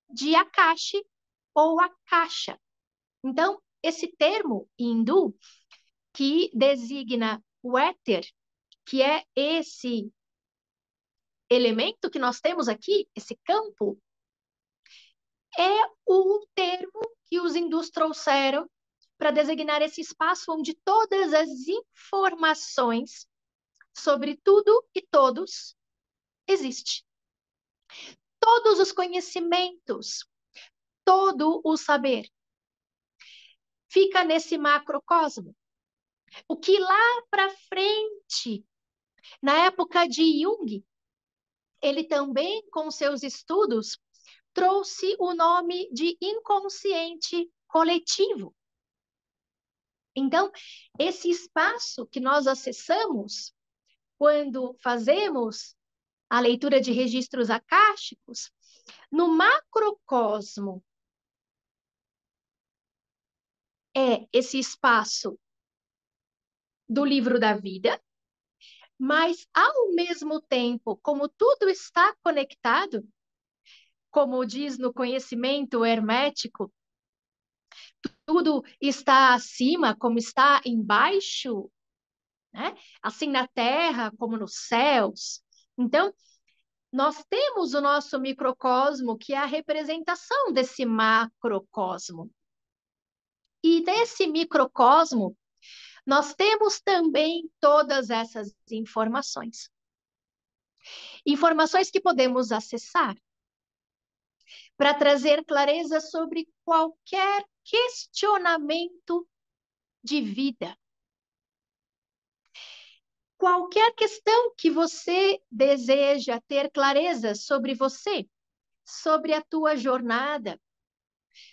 de Akashi ou Akasha. Então, esse termo hindu que designa o éter, que é esse elemento que nós temos aqui, esse campo, é o termo que os hindus trouxeram para designar esse espaço onde todas as informações sobre tudo e todos existe. Todos os conhecimentos, todo o saber fica nesse macrocosmo. O que lá para frente, na época de Jung, ele também, com seus estudos, trouxe o nome de inconsciente coletivo. Então, esse espaço que nós acessamos quando fazemos a leitura de registros akáshicos, no macrocosmo é esse espaço do livro da vida, mas ao mesmo tempo, como tudo está conectado, como diz no conhecimento hermético, tudo está acima, como está embaixo, né? Assim na terra como nos céus. Então, nós temos o nosso microcosmo, que é a representação desse macrocosmo. E nesse microcosmo, nós temos também todas essas informações. Informações que podemos acessar para trazer clareza sobre qualquer questionamento de vida. Qualquer questão que você deseja ter clareza sobre você, sobre a tua jornada,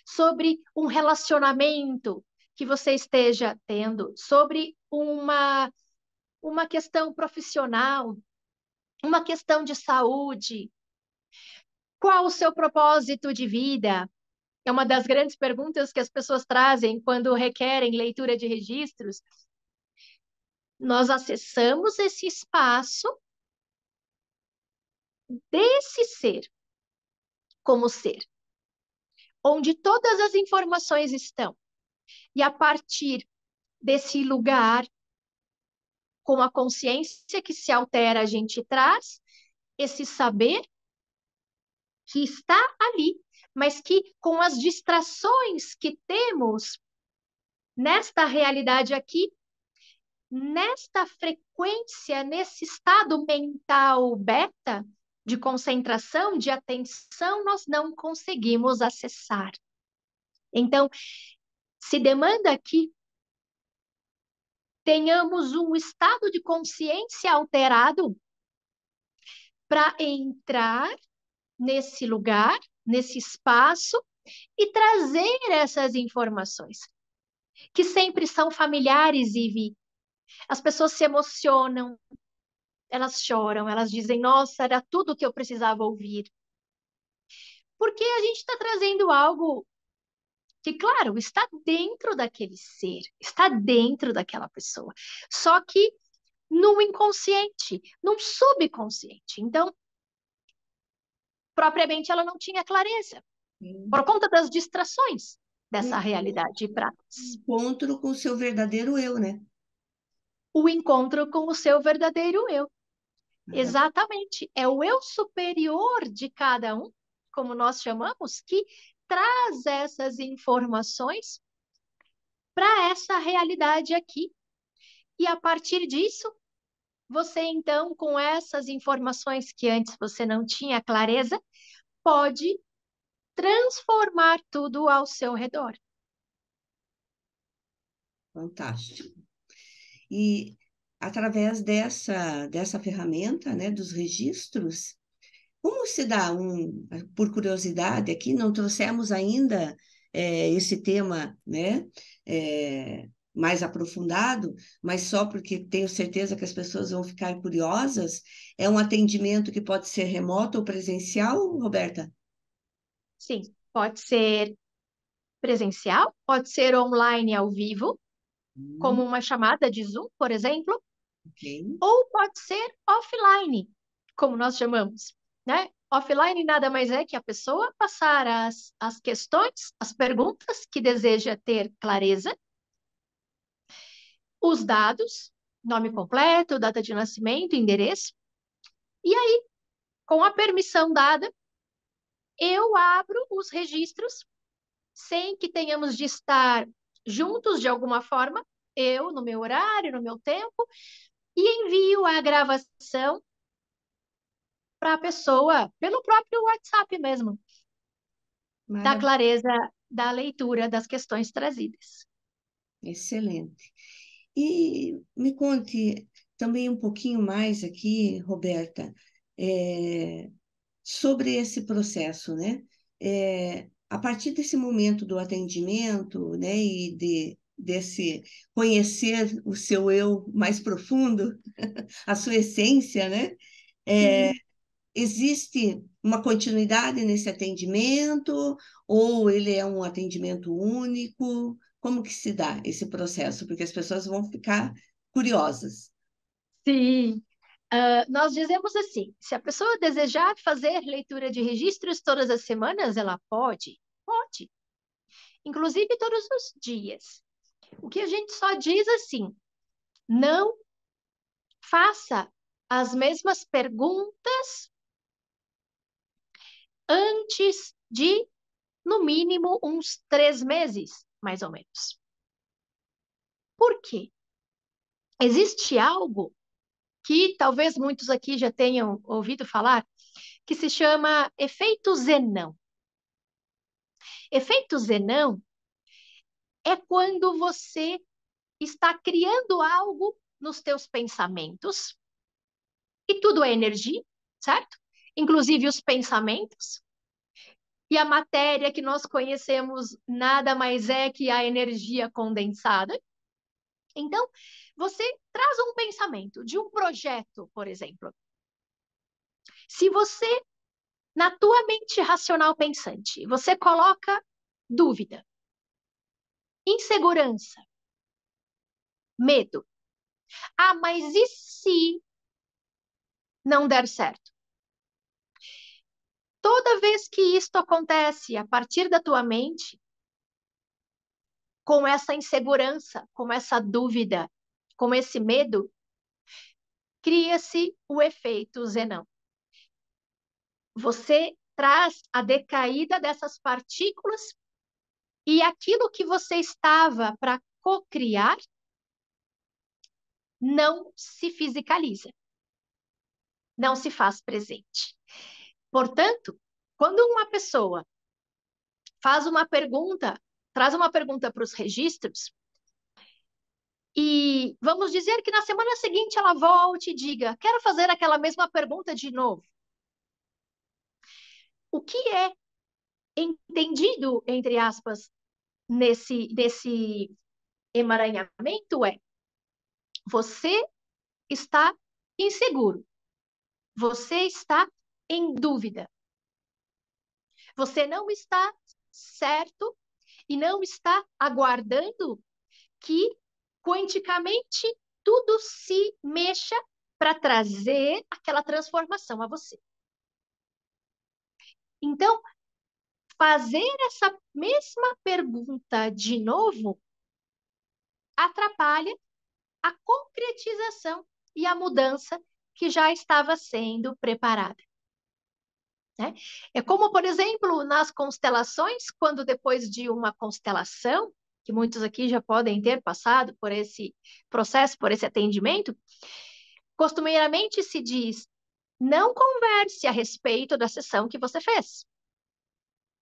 sobre um relacionamento que você esteja tendo, sobre uma questão profissional, uma questão de saúde. Qual o seu propósito de vida? É uma das grandes perguntas que as pessoas trazem quando requerem leitura de registros. Nós acessamos esse espaço desse ser como ser. onde todas as informações estão. E a partir desse lugar, com a consciência que se altera, a gente traz esse saber que está ali, mas que com as distrações que temos nesta realidade aqui, nesta frequência, nesse estado mental beta, de concentração, de atenção, nós não conseguimos acessar. Então, se demanda que tenhamos um estado de consciência alterado para entrar nesse lugar, nesse espaço e trazer essas informações, que sempre são familiares, Ivi. As pessoas se emocionam, elas choram, elas dizem, nossa, era tudo o que eu precisava ouvir. Porque a gente está trazendo algo que, claro, está dentro daquele ser, está dentro daquela pessoa, só que no inconsciente, no subconsciente. Então, propriamente, ela não tinha clareza, Sim. por conta das distrações Um dessa realidade para nós. encontro com o seu verdadeiro eu, né? O encontro com o seu verdadeiro eu. Maravilha. Exatamente. É o eu superior de cada um, como nós chamamos, que traz essas informações para essa realidade aqui. E a partir disso, você então, com essas informações que antes você não tinha clareza, pode transformar tudo ao seu redor. Fantástico. E através dessa ferramenta, né, dos registros, como se dá por curiosidade, aqui não trouxemos ainda esse tema, né, mais aprofundado, mas só porque tenho certeza que as pessoas vão ficar curiosas, é um atendimento que pode ser remoto ou presencial, Roberta? Sim, pode ser presencial, pode ser online ao vivo, como Hum, uma chamada de Zoom, por exemplo, ok. ou pode ser offline, como nós chamamos, né? Offline nada mais é que a pessoa passar as questões, as perguntas que deseja ter clareza, os dados, nome completo, data de nascimento, endereço, e aí, com a permissão dada, eu abro os registros sem que tenhamos de estar juntos de alguma forma, eu no meu horário, no meu tempo, e envio a gravação para a pessoa pelo próprio WhatsApp mesmo, da Maravilha, clareza da leitura das questões trazidas. excelente. E me conte também um pouquinho mais aqui, Roberta, é, sobre esse processo, né? A partir desse momento do atendimento, né, e desse conhecer o seu eu mais profundo, a sua essência, né? É, Sim. existe uma continuidade nesse atendimento ou ele é um atendimento único? Como que se dá esse processo? Porque as pessoas vão ficar curiosas. Sim. Nós dizemos assim: se a pessoa desejar fazer leitura de registros todas as semanas, ela pode? Pode. Inclusive todos os dias. O que a gente só diz assim: não faça as mesmas perguntas antes de, no mínimo, uns 3 meses, mais ou menos. Por quê? Existe algo que talvez muitos aqui já tenham ouvido falar, que se chama efeito Zenão. Efeito Zenão é quando você está criando algo nos teus pensamentos, e tudo é energia, certo? Inclusive os pensamentos. E a matéria que nós conhecemos nada mais é que a energia condensada. Então, você traz um pensamento de um projeto, por exemplo. Se você, na tua mente racional pensante, você coloca dúvida, insegurança, medo. Ah, mas e se não der certo? Toda vez que isto acontece a partir da tua mente, com essa insegurança, com essa dúvida, com esse medo, cria-se o efeito Zenão. Você traz a decaída dessas partículas e aquilo que você estava para cocriar não se fisicaliza, não se faz presente. Portanto, quando uma pessoa faz uma pergunta, traz uma pergunta para os registros, e vamos dizer que na semana seguinte ela volte e diga: quero fazer aquela mesma pergunta de novo. O que é entendido, entre aspas, nesse emaranhamento é: você está inseguro, você está em dúvida, você não está certo e não está aguardando que quanticamente tudo se mexa para trazer aquela transformação a você. Então, fazer essa mesma pergunta de novo atrapalha a concretização e a mudança que já estava sendo preparada. Né? É como, por exemplo, nas constelações, quando depois de uma constelação, que muitos aqui já podem ter passado por esse processo, por esse atendimento, costumeiramente se diz: não converse a respeito da sessão que você fez.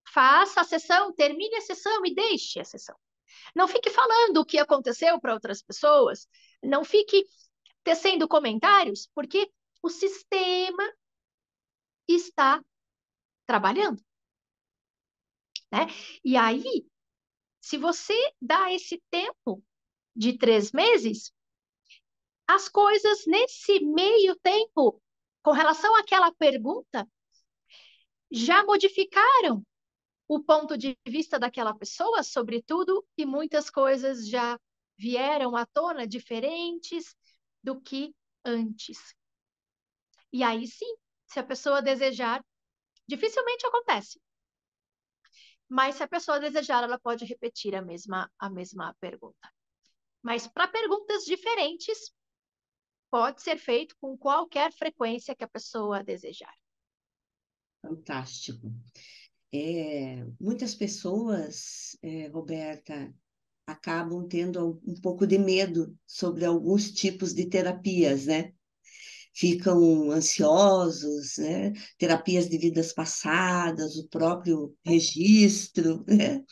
Faça a sessão, termine a sessão e deixe a sessão. Não fique falando o que aconteceu para outras pessoas, não fique tecendo comentários, porque o sistema está trabalhando, né? E aí, se você dá esse tempo de 3 meses, as coisas nesse meio tempo, com relação àquela pergunta, já modificaram o ponto de vista daquela pessoa sobre tudo e muitas coisas já vieram à tona diferentes do que antes. E aí sim, se a pessoa desejar, dificilmente acontece. Mas se a pessoa desejar, ela pode repetir a mesma pergunta. Mas para perguntas diferentes, pode ser feito com qualquer frequência que a pessoa desejar. Fantástico. Muitas pessoas, Roberta, acabam tendo um pouco de medo sobre alguns tipos de terapias, né? Ficam ansiosos, né? Terapias de vidas passadas, o próprio registro, né?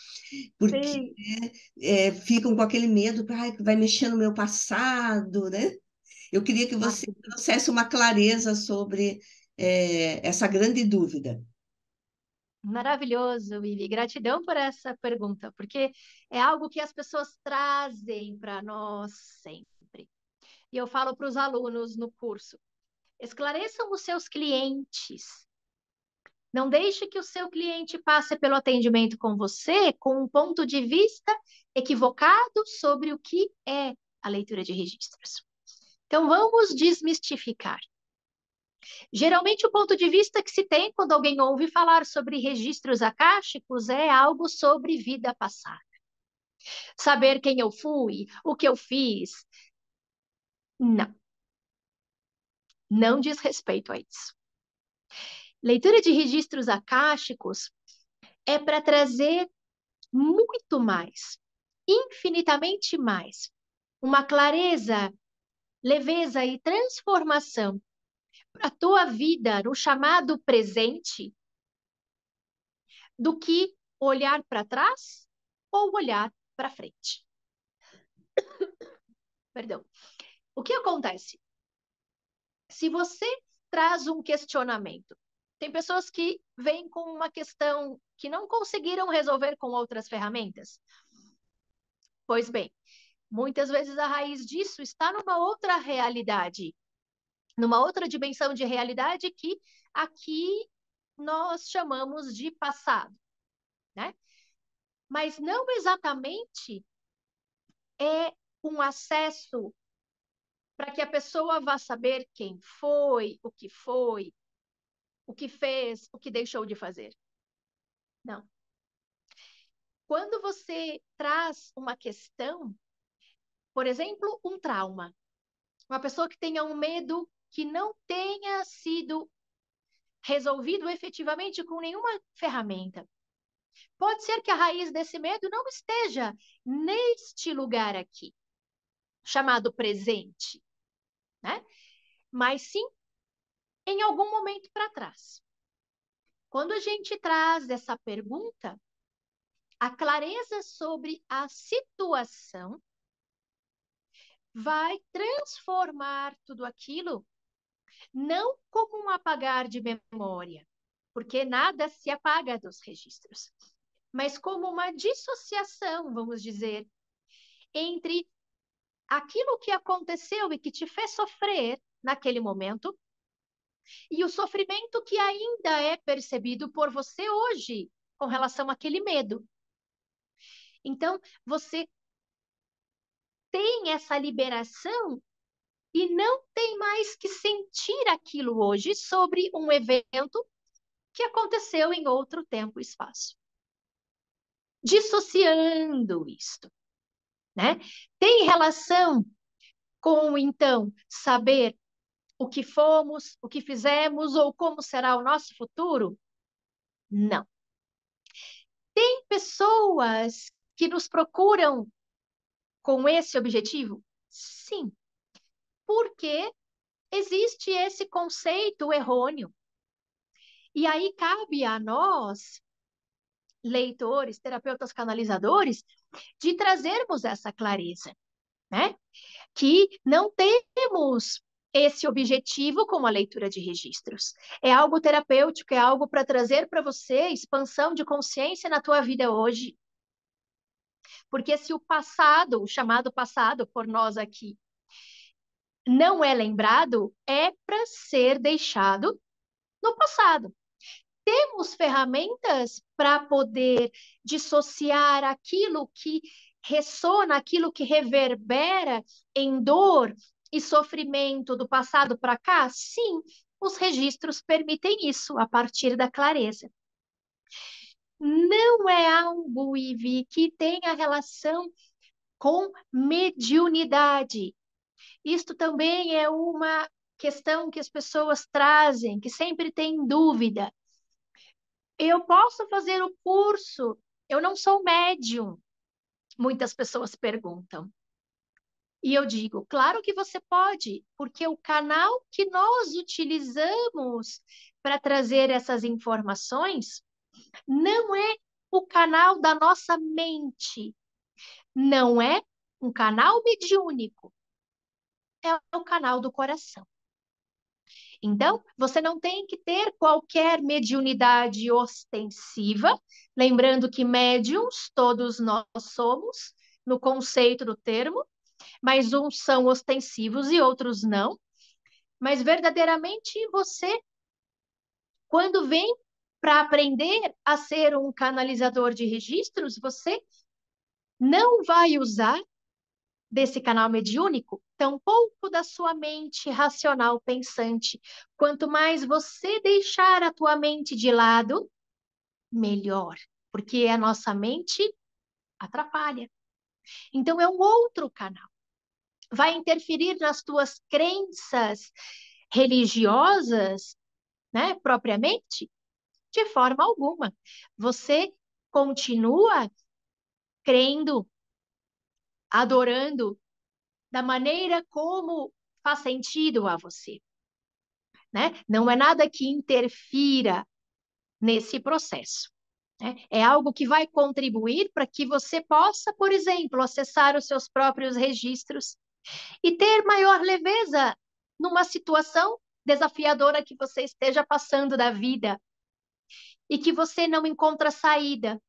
Porque Sim. ficam com aquele medo, ai, que vai mexer no meu passado, né? Eu queria que você trouxesse uma clareza sobre essa grande dúvida. Maravilhoso, Vivi. Gratidão por essa pergunta, porque é algo que as pessoas trazem para nós sempre. E eu falo para os alunos no curso: esclareçam os seus clientes. Não deixe que o seu cliente passe pelo atendimento com você com um ponto de vista equivocado sobre o que é a leitura de registros. Então, vamos desmistificar. Geralmente, o ponto de vista que se tem quando alguém ouve falar sobre registros akáshicos é algo sobre vida passada. Saber quem eu fui, o que eu fiz. Não, não diz respeito a isso. Leitura de registros akáshicos é para trazer muito mais, infinitamente mais, uma clareza, leveza e transformação para a tua vida no chamado presente do que olhar para trás ou olhar para frente. Perdão. O que acontece? Se você traz um questionamento, tem pessoas que vêm com uma questão que não conseguiram resolver com outras ferramentas. Pois bem, muitas vezes a raiz disso está numa outra realidade, numa outra dimensão de realidade que aqui nós chamamos de passado, né? Mas não exatamente é um acesso para que a pessoa vá saber quem foi, o que foi, o que fez, o que deixou de fazer. Não. Quando você traz uma questão, por exemplo, um trauma, uma pessoa que tenha um medo que não tenha sido resolvido efetivamente com nenhuma ferramenta. Pode ser que a raiz desse medo não esteja neste lugar aqui, chamado presente, né? Mas sim em algum momento para trás. Quando a gente traz essa pergunta, a clareza sobre a situação vai transformar tudo aquilo não como um apagar de memória, porque nada se apaga dos registros, mas como uma dissociação, vamos dizer, entre aquilo que aconteceu e que te fez sofrer naquele momento e o sofrimento que ainda é percebido por você hoje com relação àquele medo. Então, você tem essa liberação e não tem mais que sentir aquilo hoje sobre um evento que aconteceu em outro tempo e espaço. Dissociando isto, né? Tem relação com, então, saber o que fomos, o que fizemos ou como será o nosso futuro? Não. Tem pessoas que nos procuram com esse objetivo? Sim. Porque existe esse conceito errôneo. E aí cabe a nós, leitores, terapeutas canalizadores, de trazermos essa clareza, né? Que não temos esse objetivo com a leitura de registros. É algo terapêutico, é algo para trazer para você expansão de consciência na tua vida hoje. Porque se o passado, o chamado passado por nós aqui, não é lembrado, é para ser deixado no passado. Temos ferramentas para poder dissociar aquilo que ressona, aquilo que reverbera em dor e sofrimento do passado para cá? Sim, os registros permitem isso a partir da clareza. Não é algo, Ivi, que tenha relação com mediunidade. Isto também é uma questão que as pessoas trazem, que sempre tem dúvida. Eu posso fazer o curso, eu não sou médium, muitas pessoas perguntam. E eu digo, claro que você pode, porque o canal que nós utilizamos para trazer essas informações não é o canal da nossa mente, não é um canal mediúnico, é o canal do coração. Então, você não tem que ter qualquer mediunidade ostensiva, lembrando que médiums todos nós somos, no conceito do termo, mas uns são ostensivos e outros não. Mas verdadeiramente você, quando vem para aprender a ser um canalizador de registros, você não vai usar desse canal mediúnico, tampouco da sua mente racional pensante. Quanto mais você deixar a tua mente de lado, melhor, porque a nossa mente atrapalha. Então é um outro canal. Vai interferir nas tuas crenças religiosas, né, propriamente? De forma alguma. Você continua crendo, adorando da maneira como faz sentido a você, né? Não é nada que interfira nesse processo, né? É algo que vai contribuir para que você possa, por exemplo, acessar os seus próprios registros e ter maior leveza numa situação desafiadora que você esteja passando da vida e que você não encontra saída.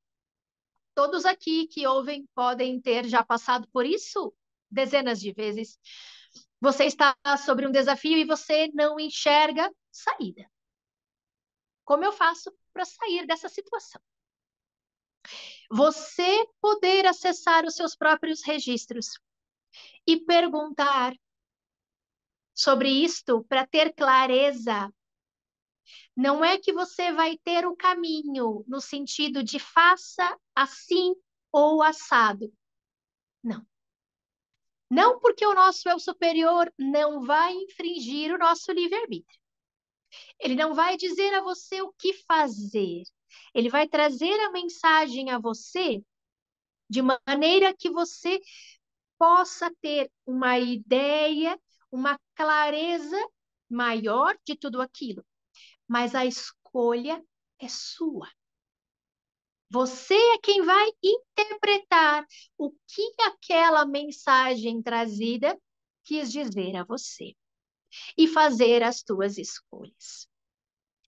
Todos aqui que ouvem podem ter já passado por isso dezenas de vezes. Você está sobre um desafio e você não enxerga saída. Como eu faço para sair dessa situação? Você poder acessar os seus próprios registros e perguntar sobre isto para ter clareza Não é que você vai ter o caminho no sentido de faça assim ou assado. Não. Não porque o nosso eu superior não vai infringir o nosso livre-arbítrio. Ele não vai dizer a você o que fazer. Ele vai trazer a mensagem a você de maneira que você possa ter uma ideia, uma clareza maior de tudo aquilo. Mas a escolha é sua. Você é quem vai interpretar o que aquela mensagem trazida quis dizer a você e fazer as tuas escolhas.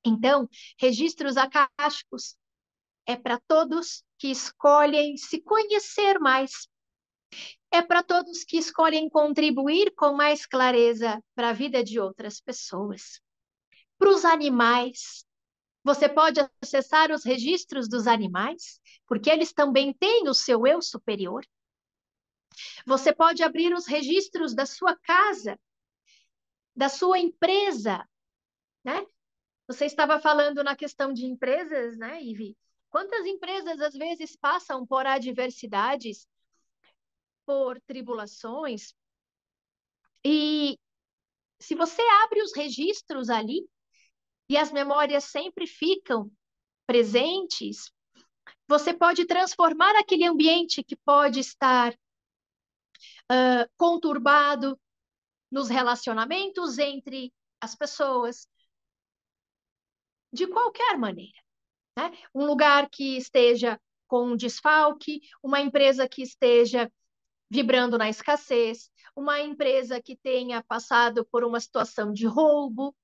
Então, registros acásticos é para todos que escolhem se conhecer mais. É para todos que escolhem contribuir com mais clareza para a vida de outras pessoas. Para os animais, você pode acessar os registros dos animais, porque eles também têm o seu eu superior. Você pode abrir os registros da sua casa, da sua empresa, né? Você estava falando na questão de empresas, né, Ivi? Quantas empresas às vezes passam por adversidades, por tribulações, e se você abre os registros ali e as memórias sempre ficam presentes, você pode transformar aquele ambiente que pode estar conturbado nos relacionamentos entre as pessoas, de qualquer maneira, né? Um lugar que esteja com um desfalque, uma empresa que esteja vibrando na escassez, uma empresa que tenha passado por uma situação de roubo,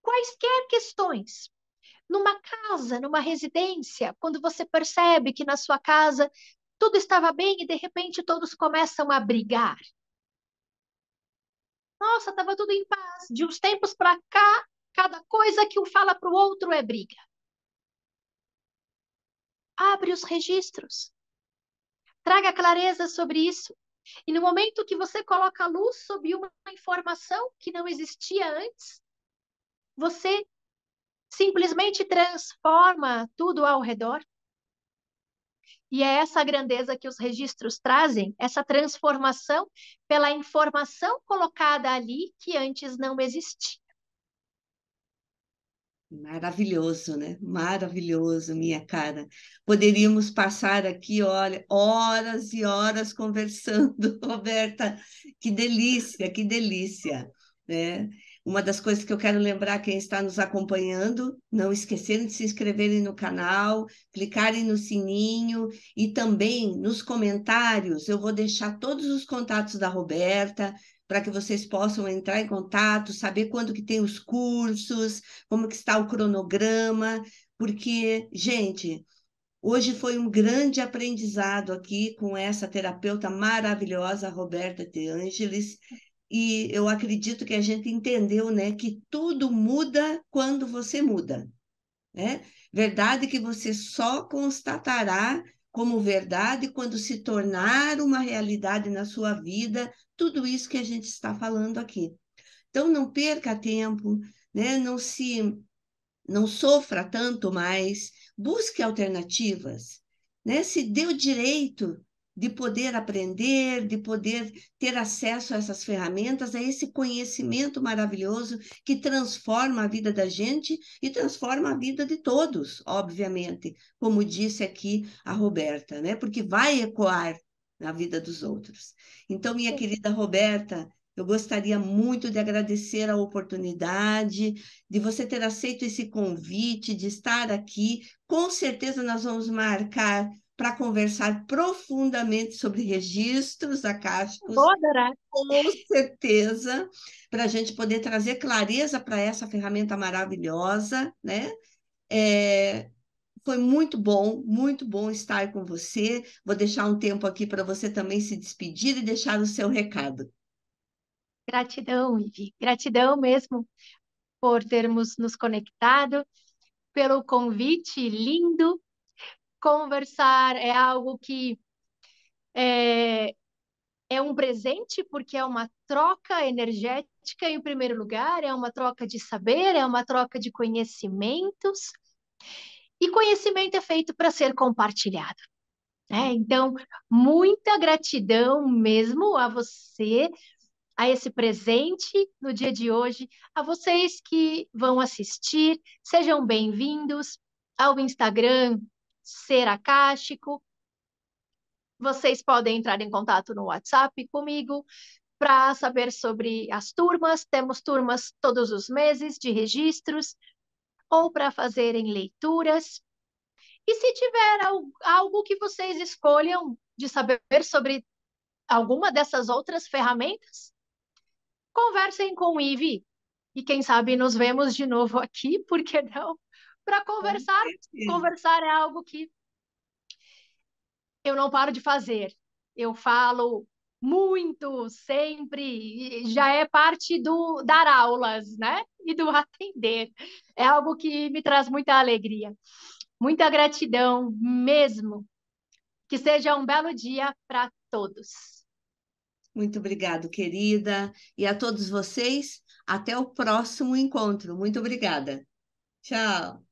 quaisquer questões. Numa casa, numa residência, quando você percebe que na sua casa tudo estava bem e de repente todos começam a brigar. Nossa, estava tudo em paz. De uns tempos para cá, cada coisa que um fala para o outro é briga. Abre os registros. Traga clareza sobre isso. E no momento que você coloca a luz sobre uma informação que não existia antes, você simplesmente transforma tudo ao redor. E é essa grandeza que os registros trazem, essa transformação pela informação colocada ali que antes não existia. Maravilhoso, né? Maravilhoso, minha cara. Poderíamos passar aqui, olha, horas e horas conversando, Roberta. Que delícia, que delícia, né? Uma das coisas que eu quero lembrar quem está nos acompanhando, não esquecerem de se inscreverem no canal, clicarem no sininho e também nos comentários. Eu vou deixar todos os contatos da Roberta para que vocês possam entrar em contato, saber quando que tem os cursos, como que está o cronograma, porque, gente, hoje foi um grande aprendizado aqui com essa terapeuta maravilhosa, Roberta De Angelis, e eu acredito que a gente entendeu, né, que tudo muda quando você muda, né? Verdade que você só constatará como verdade quando se tornar uma realidade na sua vida, tudo isso que a gente está falando aqui. Então, não perca tempo, né? Não sofra tanto mais, busque alternativas, né? Se dê o direito de poder aprender, de poder ter acesso a essas ferramentas, a esse conhecimento maravilhoso que transforma a vida da gente e transforma a vida de todos, obviamente, como disse aqui a Roberta, né? Porque vai ecoar na vida dos outros. Então, minha querida Roberta, eu gostaria muito de agradecer a oportunidade, de você ter aceito esse convite, de estar aqui. Com certeza nós vamos marcar para conversar profundamente sobre registros Vou acásticos, adorar. com certeza, para a gente poder trazer clareza para essa ferramenta maravilhosa, né? É, foi muito bom estar com você. Vou deixar um tempo aqui para você também se despedir e deixar o seu recado. Gratidão, Ivi. Gratidão mesmo por termos nos conectado, pelo convite lindo. Conversar é algo que É um presente porque é uma troca energética, em primeiro lugar, é uma troca de saber, é uma troca de conhecimentos, e conhecimento é feito para ser compartilhado, né? Então, muita gratidão mesmo a você, a esse presente no dia de hoje, a vocês que vão assistir, sejam bem-vindos ao Instagram Ser Acástico. Vocês podem entrar em contato no WhatsApp comigo para saber sobre as turmas. Temos turmas todos os meses de registros ou para fazerem leituras. E se tiver algo que vocês escolham de saber sobre alguma dessas outras ferramentas, conversem com o Ive. E quem sabe nos vemos de novo aqui, por que não? Para Com conversar. certeza. Conversar é algo que eu não paro de fazer. Eu falo muito, sempre, e já é parte do dar aulas, né? E do atender. É algo que me traz muita alegria, muita gratidão mesmo. Que seja um belo dia para todos. Muito obrigado, querida. E a todos vocês, até o próximo encontro. Muito obrigada. Tchau.